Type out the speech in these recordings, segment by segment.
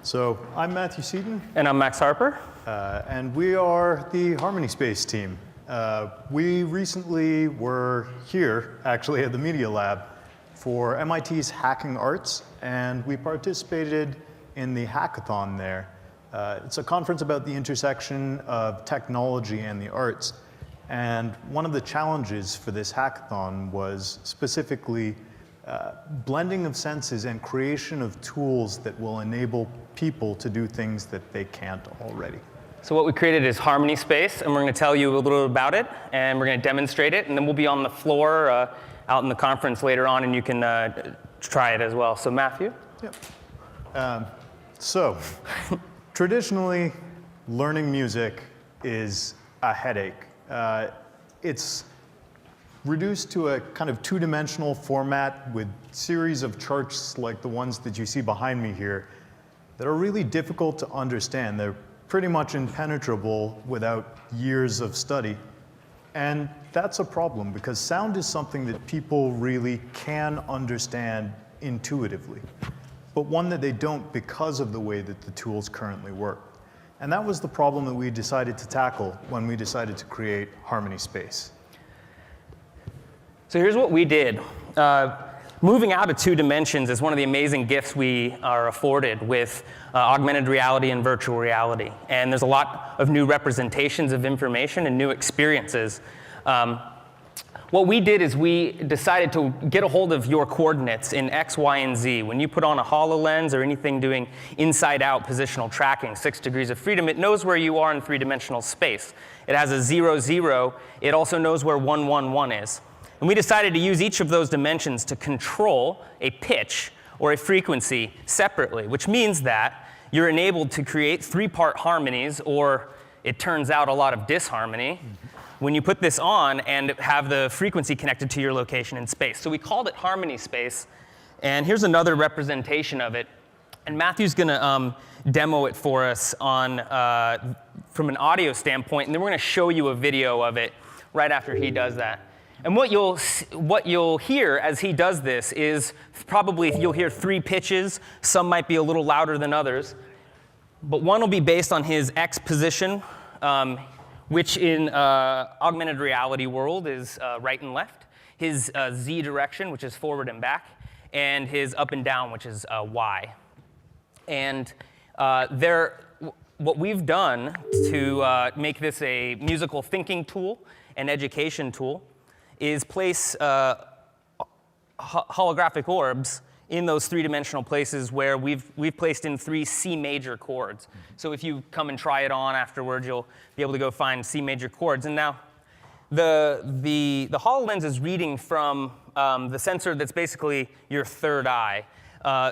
So I'm Matthew Seaton. And I'm Max Harper. And we are the Harmony Space team. We recently were here, actually, at the Media Lab for MIT's Hacking Arts, and we participated in the hackathon there. It's a conference about the intersection of technology and the arts. And one of the challenges for this hackathon was specifically blending of senses and creation of tools that will enable people to do things that they can't already. So what we created is Harmony Space, and we're going to tell you a little bit about it, and we're going to demonstrate it, and then we'll be on the floor out in the conference later on, and you can try it as well. So Matthew? Yep. Traditionally, learning music is a headache. It's reduced to a kind of two-dimensional format with series of charts like the ones that you see behind me here that are really difficult to understand. They're pretty much impenetrable without years of study. And that's a problem because sound is something that people really can understand intuitively, but one that they don't because of the way that the tools currently work. And that was the problem that we decided to tackle when we decided to create Harmony Space. So here's what we did. Moving out of two dimensions is one of the amazing gifts we are afforded with augmented reality and virtual reality. And there's a lot of new representations of information and new experiences. What we did is we decided to get a hold of your coordinates in X, Y, and Z. When you put on a HoloLens or anything doing inside-out positional tracking, 6 degrees of freedom, it knows where you are in three-dimensional space. It has a 0, 0. It also knows where 1, 1, 1 is. And we decided to use each of those dimensions to control a pitch or a frequency separately, which means that you're enabled to create three-part harmonies, or it turns out a lot of disharmony, when you put this on and have the frequency connected to your location in space. So we called it Harmony Space, and here's another representation of it. And Matthew's going to demo it for us on, from an audio standpoint, and then we're going to show you a video of it right after he does that. And what you'll hear as he does this is probably you'll hear 3 pitches. Some might be a little louder than others. But one will be based on his X position, which in augmented reality world is right and left. His Z direction, which is forward and back. And his up and down, which is Y. And what we've done to make this a musical thinking tool, an education tool, is place holographic orbs in those three-dimensional places where we've placed in 3 C major chords. So if you come and try it on afterwards, you'll be able to go find C major chords. And now the HoloLens is reading from the sensor that's basically your third eye.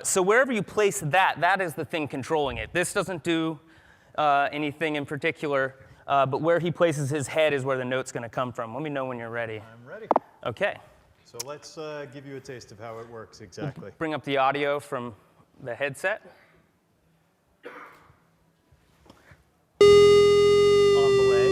So wherever you place that, that is the thing controlling it. This doesn't do anything in particular. But where he places his head is where the note's going to come from. Let me know when you're ready. I'm ready. OK. So let's give you a taste of how it works exactly. Bring up the audio from the headset. On belay.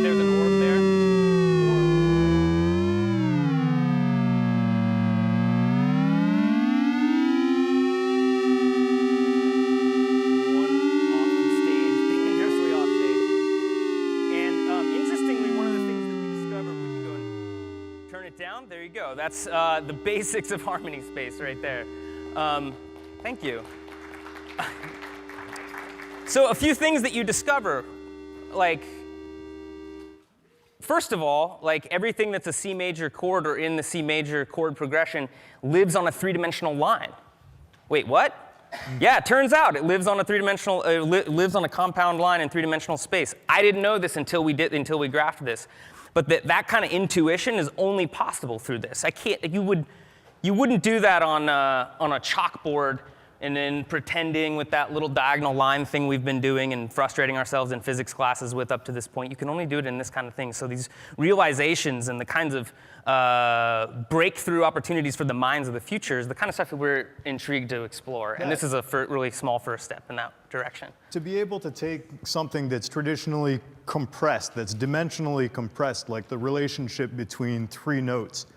There's an orb there. There you go. That's the basics of Harmony Space right there. Thank you. So a few things that you discover, like, first of all, like everything that's a C major chord or in the C major chord progression lives on a three-dimensional line. Wait, what? Yeah, it turns out it lives on a three-dimensional, lives on a compound line in three-dimensional space. I didn't know this until we graphed this. But that kind of intuition is only possible through this. You wouldn't do that on a chalkboard and then pretending with that little diagonal line thing we've been doing and frustrating ourselves in physics classes with up to this point. You can only do it in this kind of thing. So these realizations and the kinds of breakthrough opportunities for the minds of the future is the kind of stuff that we're intrigued to explore. And this is a really small first step in that direction. To be able to take something that's traditionally compressed, that's dimensionally compressed, like the relationship between 3 notes,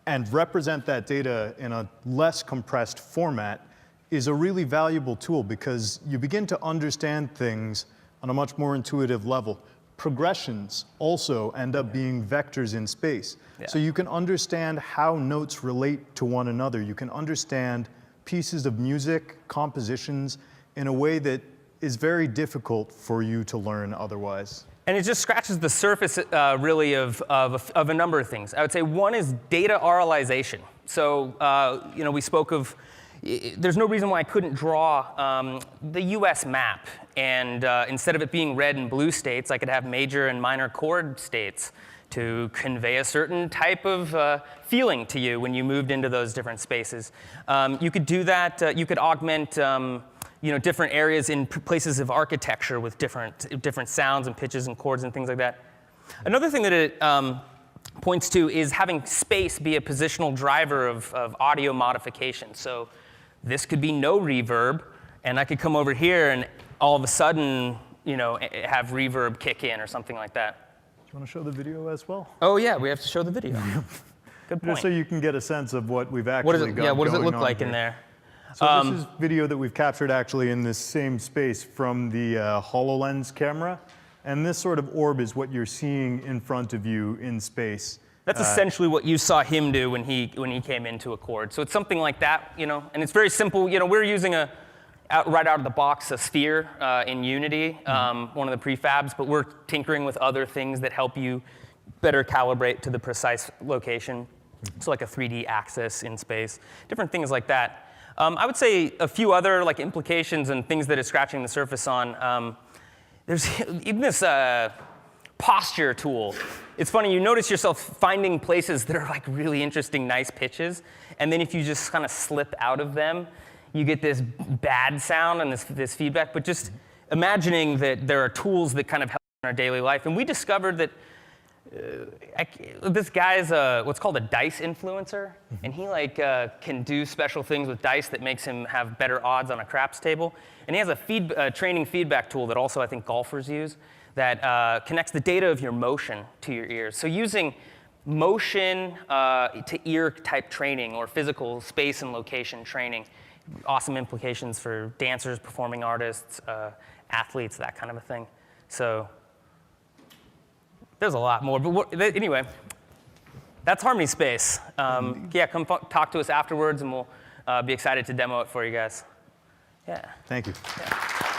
and represent that data in a less compressed format is a really valuable tool, because you begin to understand things on a much more intuitive level. Progressions also end up being vectors in space. Yeah. So you can understand how notes relate to one another. You can understand pieces of music, compositions, in a way that is very difficult for you to learn otherwise. And it just scratches the surface, really, of a number of things. I would say one is data auralization. So, we spoke of, there's no reason why I couldn't draw the US map. And instead of it being red and blue states, I could have major and minor chord states to convey a certain type of feeling to you when you moved into those different spaces. You could do that. You could augment different areas in places of architecture with different sounds and pitches and chords and things like that. Another thing that it points to is having space be a positional driver of audio modification. So this could be no reverb, and I could come over here and all of a sudden, have reverb kick in or something like that. Do you want to show the video as well? Oh yeah, we have to show the video. Good point. Just so you can get a sense of what we've actually got. What does it look going like on in here. there? So this is video that we've captured actually in this same space from the HoloLens camera. And this sort of orb is what you're seeing in front of you in space. That's essentially what you saw him do when he came into a chord. So it's something like that, and it's very simple. We're using right out of the box a sphere in Unity, one of the prefabs, but we're tinkering with other things that help you better calibrate to the precise location. So like a 3D axis in space, different things like that. I would say a few other implications and things that it's scratching the surface on. There's even this posture tool. It's funny, you notice yourself finding places that are really interesting, nice pitches, and then if you just kind of slip out of them, you get this bad sound and this feedback. But just imagining that there are tools that kind of help in our daily life. And we discovered that this guy's what's called a dice influencer, and he can do special things with dice that makes him have better odds on a craps table. And he has a training feedback tool that also I think golfers use that connects the data of your motion to your ears. So using motion to ear type training or physical space and location training, awesome implications for dancers, performing artists, athletes, that kind of a thing. So there's a lot more, but anyway, that's Harmony Space. Yeah, come talk to us afterwards, and we'll be excited to demo it for you guys. Yeah. Thank you. Yeah.